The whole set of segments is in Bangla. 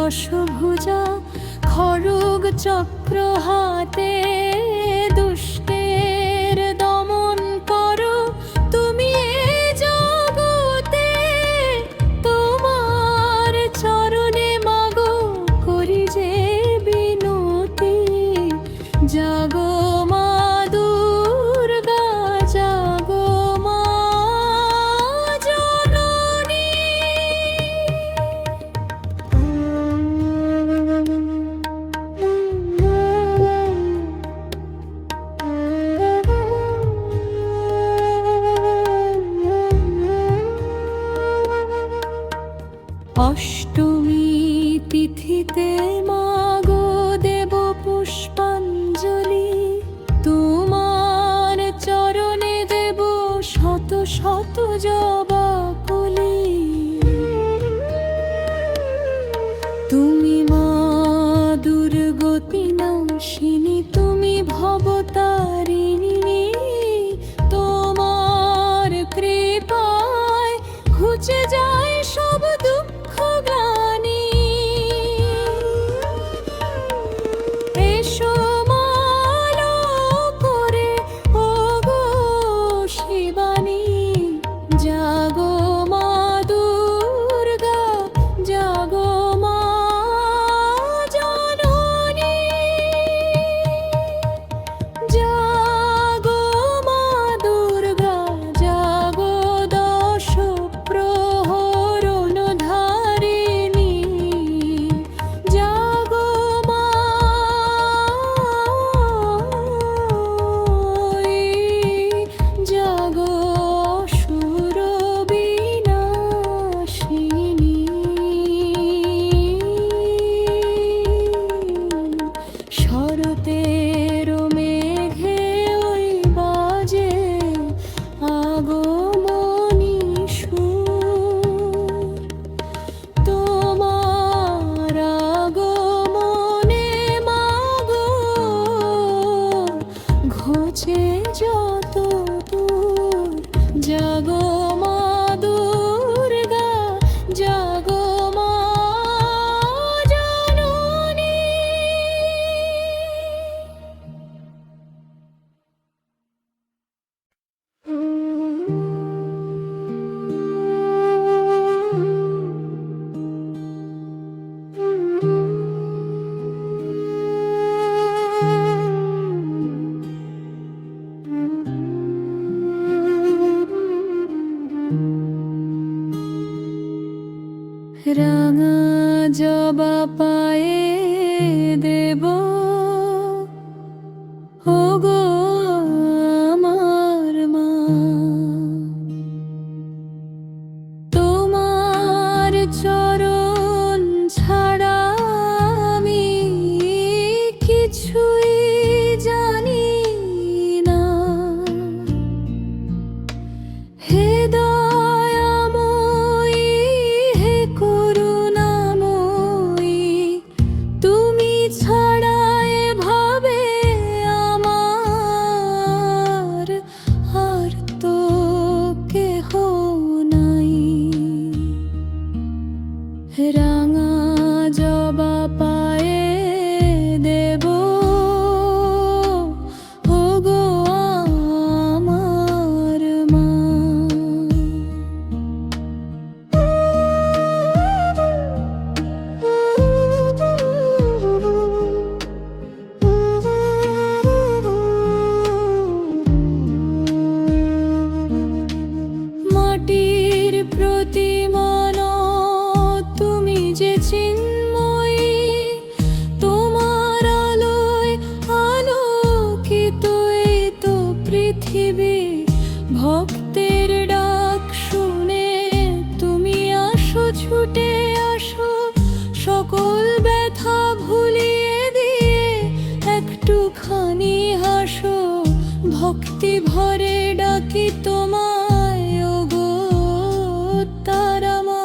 দশভুজা খড়গ চক্র হাতে দুষ্টের দমন করো তুমি এ জগতে। তোমার চরণে মাগো করি যে বিনতি, জাগো মা দুর্গা জাগো মা জননী। অষ্টমী তিথিতে মাগো দেব পুষ্পাঞ্জলি, তোমার চরণে দেব শত শত জবা কলি। তুমি মা দুর্গতি নাশিনী, তুমি ভবতারিণী, তোমার কৃপায় ঘুচে যায় সব দুঃখ গ্লানি। এসো মা আলো করে ওগো শিবানী, জাগো মা দুর্গা জাগো মা জননী। জাগো মা দুর্গা জাগো দশ প্রহরণ ধারিণী, জাগো মা জাগো অসুর বিনাশিনী। শরতের মেঘে ওই বাজে আগমনী সুর, তোমার আগমনে মাগো ঘোচে যত দূর। জাগো মা দুর্গা জাগো মা জননী। রাঙা জবা পায়ে দেব ওগো আমার মা, তোমার চরণ ছাড়া আমি কিছুই জানি না। হে দয়াময়ী হে করুণাময়ী, তুমি ছাড়া এভাবে আমার আর তো কেহ নাই। রাঙা জবা পায়ে দেব ওগো আমার মা। মাটির প্রতিমান তুমি যে চিন্ময়ী, তোমার আলোয় আলোকিত এই তো পৃথিবী। ভক্তের ডাক শুনে তুমি আসো ছুটে আসো, সকল ব্যথা ভুলিয়ে দিয়ে একটুখানি হাসো। ভক্তি ভরে ডাকি তোমায় ওগো তারা মা।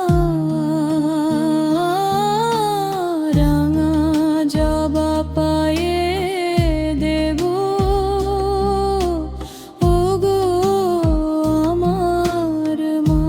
রাঙা জবা পায়ে দেব ওগো আমার মা।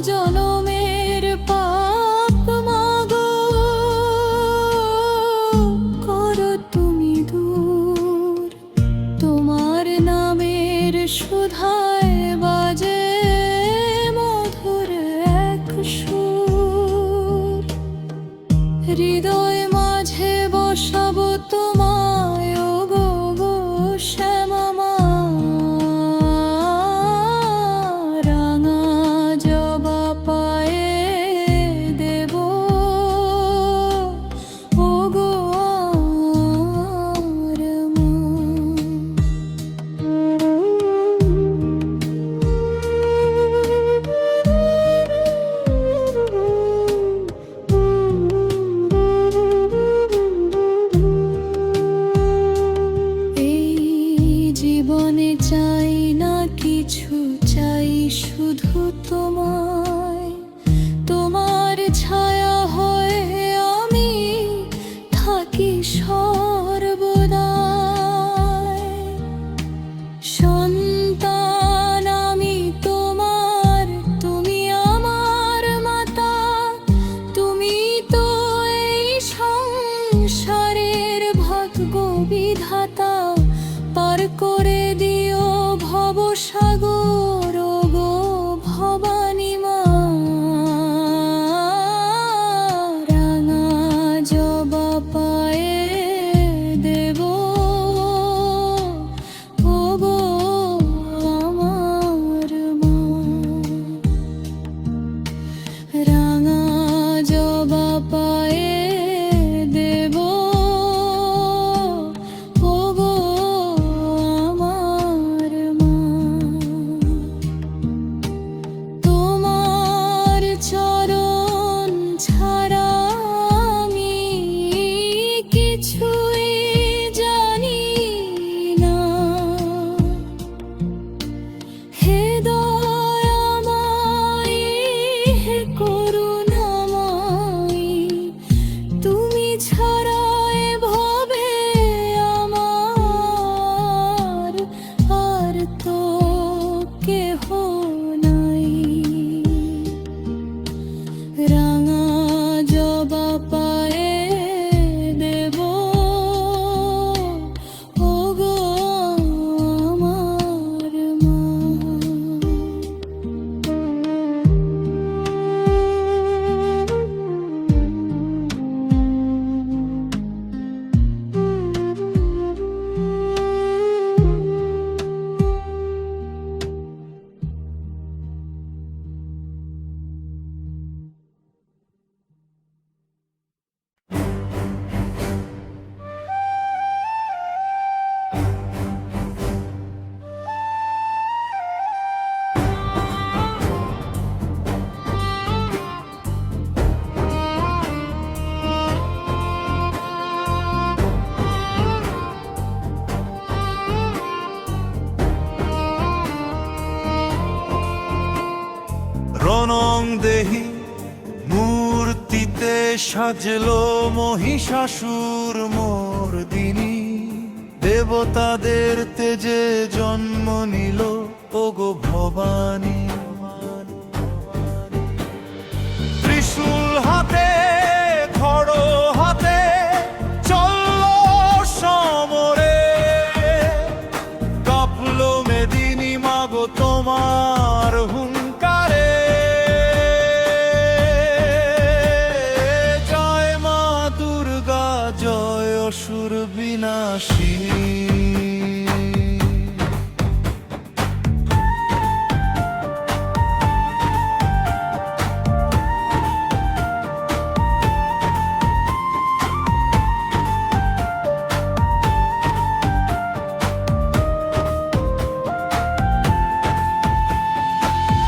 জনমের পাপ মাগো করো তুমি দূর। তোমার নামের সুধায় বাজে মধুর এক সুর। হৃদয় মাঝে বসাবো তোমায় ওগো গো শ্যামা মা। রাঙা জবা পায়ে দেব ওগো আর মা। জীবনে চাই না কিছু, চাই শুধু তোমায়। তোমার ছায়া হয়ে আমি থাকি সর্বদাই। সন্তান আমি তোমার, তুমি আমার মাতা। তুমি তো এই সংসারের ভাগ্য বিধাতা। পার করে দিও ভবসাগর গো ভবানী মা। রাঙা জবা পায়ে দেব ওগো আমার মা। রাঙা জবা পায়ে দেব ওগো আমার মা। তোমার চরণ ছাড়া আমি কিছুই জানি না। হে দয়াময়ী, হে করুণাময়ী, তুমি ছাড়া এ ভবে আমার আর তো কেহ নাই। রাঙা জবা পায়ে দেব ওগো আমার মা। রণং দেহি মূর্তিতে সাজলো মহিষাসুর মর্দিনী। দেবতাদের তেজে জন্ম নিল ওগো ভবানী। ত্রিশূল হাতে খড় হাতে চললো সমরে। কাঁপলো মেদিনী মাগো তোমার হুঙ্কারে। জয় মা দুর্গা, জয় অসুর বিনাশিনী।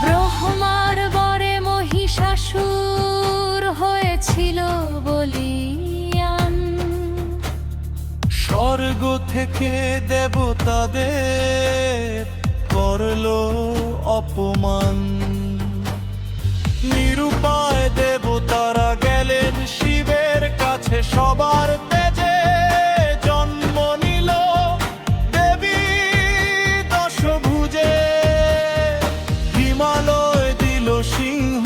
ব্রহ্মার বরে মহিষাসুর হয়েছিল বলিয়ান। স্বর্গ থেকে দেবতাদের করলো অপমান। নিরুপায় দেবতারা গেলেন শিবের কাছে। সবার তেজে জন্ম নিল দেবী দশভুজে। হিমালয় দিল সিংহ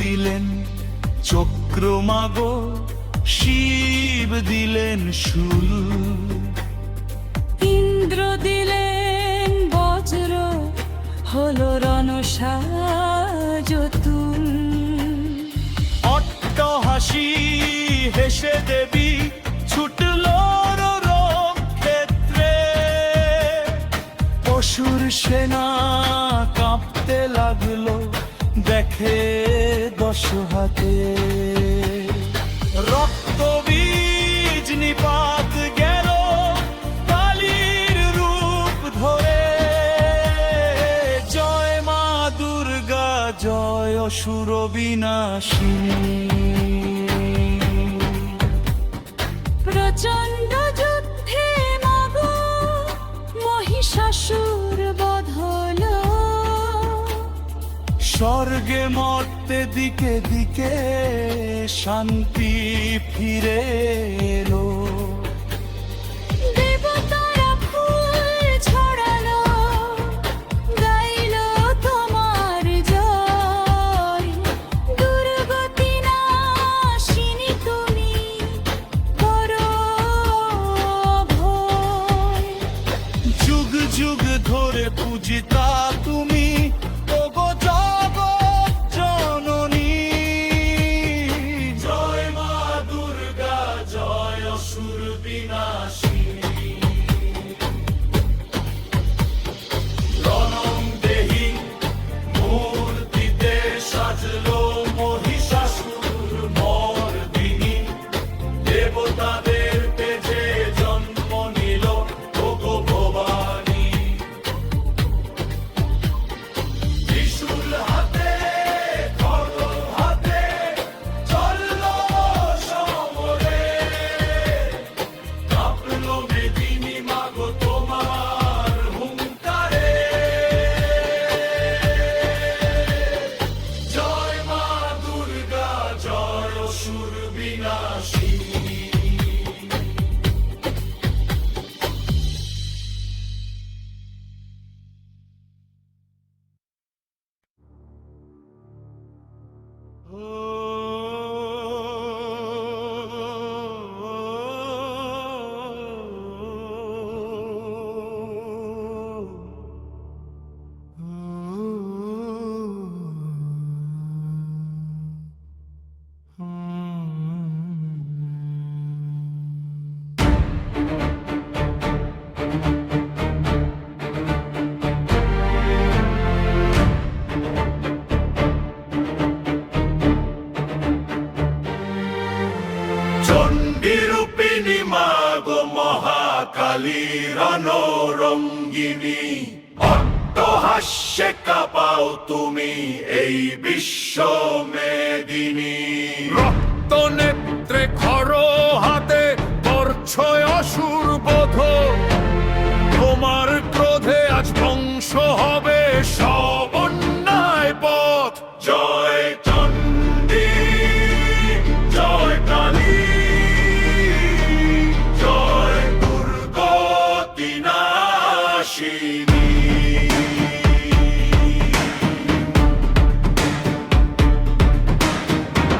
দিলেন চক্রমাগো, শিব দিলেন শূল, ইন্দ্র দিলেন বজ্র, হলো রণসাজতুল। অট্টহাসি হেসে দেবী ছুটল ক্ষেত্রে, অসুর সেনা কাঁপতে লাগলো দেখে দশ হাতে। রক্ত বীজ নিপাত গেল কালীর রূপ ধরে, জয় মা দুর্গা জয় অসুর বিনাশিনী। প্রচণ্ড যুদ্ধে মাগো মহিষাসুর বধ হলো, স্বর্গে মর্তে দিকে দিকে শান্তি ফিরে এলো। দেবতারা ফুল ছড়ালো, গাইলো তোমার জয়। দুর্গতি নাশিনী তুমি করো ভয়। যুগ যুগ ধরে পূজিতা তুমি ওগো জগৎ জননী। জয় মা দুর্গা জয় অসুর বিনাশিনী। রণং দেহি মূর্তিতে সাজলো মহিষাসুর মর্দিনী, দেবতাদের তেজে জন্ম নিল ওগো ভবানী। ত্রিশূল হাতে খড়গ হাতে চলল সমরে, কাঁপলো মেদিনী মাগো তোমার হুঙ্কারে। জয় মা দুর্গা জয় অসুর বিনাশিনী। চণ্ডীরূপিণী মাগো মহাকালী রণরঙ্গিনী, অট্টহাস্যে কাঁপাও তুমি এই বিশ্ব মেদিনী। রক্ত নেত্রে খর হাতে করছো অসুর বধ, তোমার ক্রোধে আজ ধ্বংস হবে সব অন্যায় পথ। জয় চণ্ডী জয় কালী জয় দুর্গতি নাশিনী।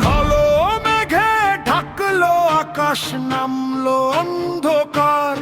কালো মেঘে ঢাকলো আকাশ, নামলো অন্ধকার,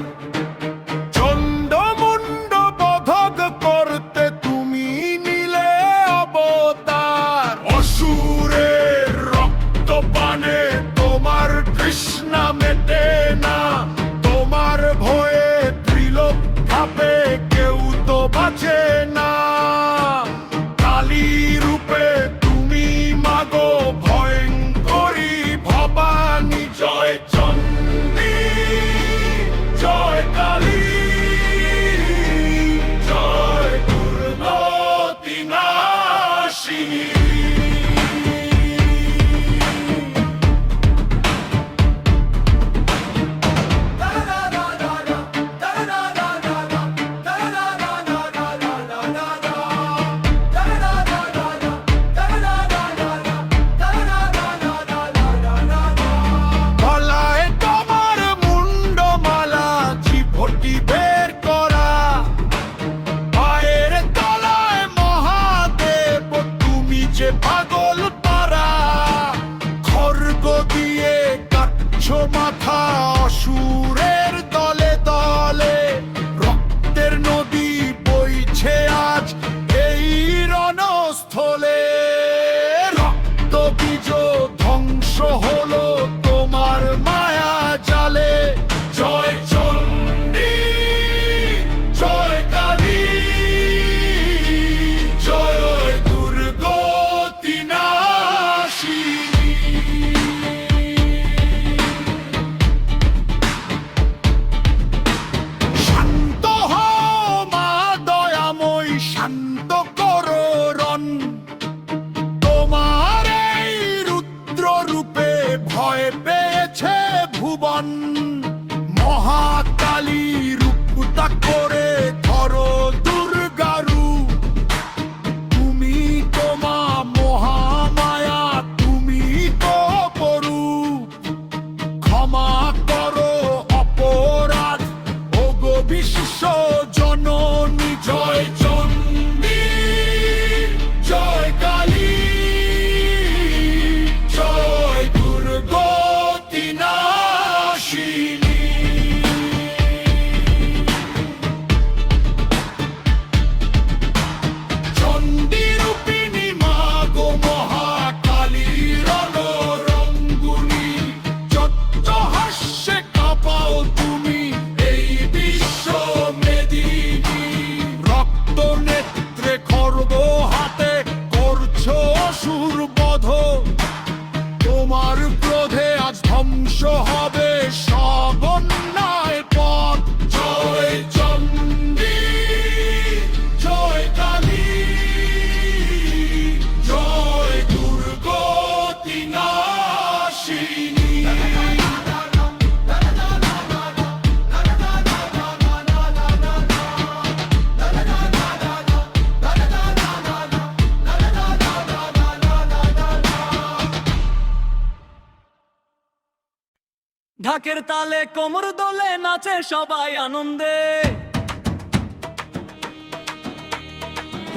ঢাকের তালে কোমর দোলে নাচে সবাই আনন্দে।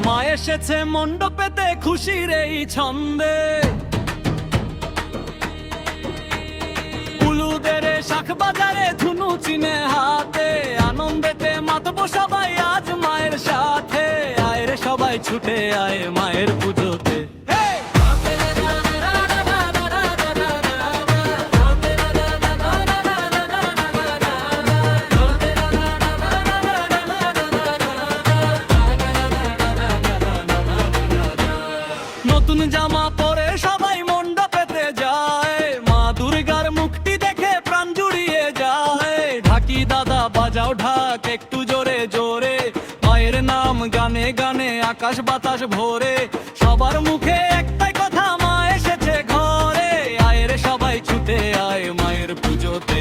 মা এসেছে মণ্ডপেতে খুশির এই ছন্দে। উলুদের শাখ বাজারে ধুনু চিনে হাতে, আনন্দেতে মাতবো সবাই আজ মায়ের সাথে। আয় রে সবাই ছুটে আয় মায়ের পুজোতে। নতুন জামা পরে সবাই মণ্ডপেতে যায়, মা দুর্গার মুখটি দেখে প্রাণ জুড়িয়ে যায়। ঢাকি দাদা বাজাও ঢাক একটু জোরে জোরে, মায়ের নাম গানে গানে আকাশ বাতাস ভরে। সবার মুখে একটাই কথা, মা এসেছে ঘরে। আয় রে সবাই ছুটে আয় মায়ের পুজোতে।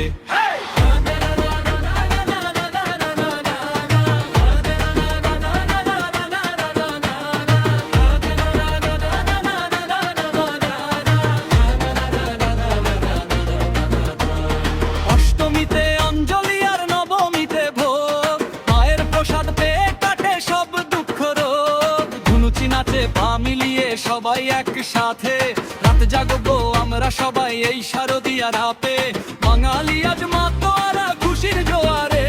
অষ্টমীতে অঞ্জলি আর নবমীতে ভোগ, মায়ের প্রসাদ পেয়ে কাটে সব দুঃখ রোগ। ধুনুচি নাচে পা মিলিয়ে সবাই একসাথে, রাত জাগবো আমরা সবাই এই শারদিয়ার হাপে। বাঙালি আজ মাতোয়ারা খুশির জোয়ারে।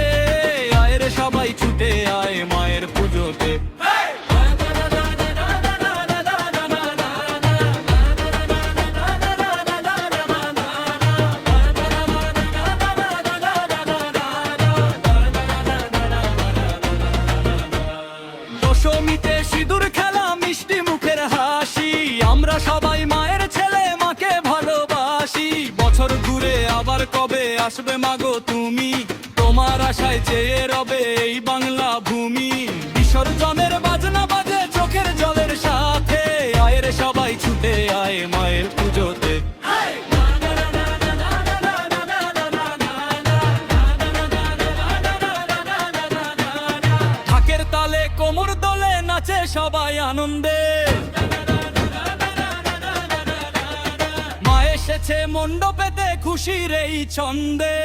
আয় রে সবাই ছুটে আয় মায়ের পুজোতে। দশমীতে সিঁদুর খেলা মিষ্টি মুখের হাসি, আমরা সবাই মায়ের ছেলে মাকে ভালোবাসি। বছর ঘুরে আবার কবে আসবে মাগো তুমি, তোমার আশায় চেয়ে রবে এই বাংলা ভূমি। বিসর্জনের বাজনা বাজে চোখের জলের সাথে। আয় রে সবাই ছুটে আয় মায়ের পুজোতে। ঢাকের তালে কোমর দোলে নাচে সবাই আনন্দে। মা এসেছে মণ্ডপেতে খুশির এই ছন্দে।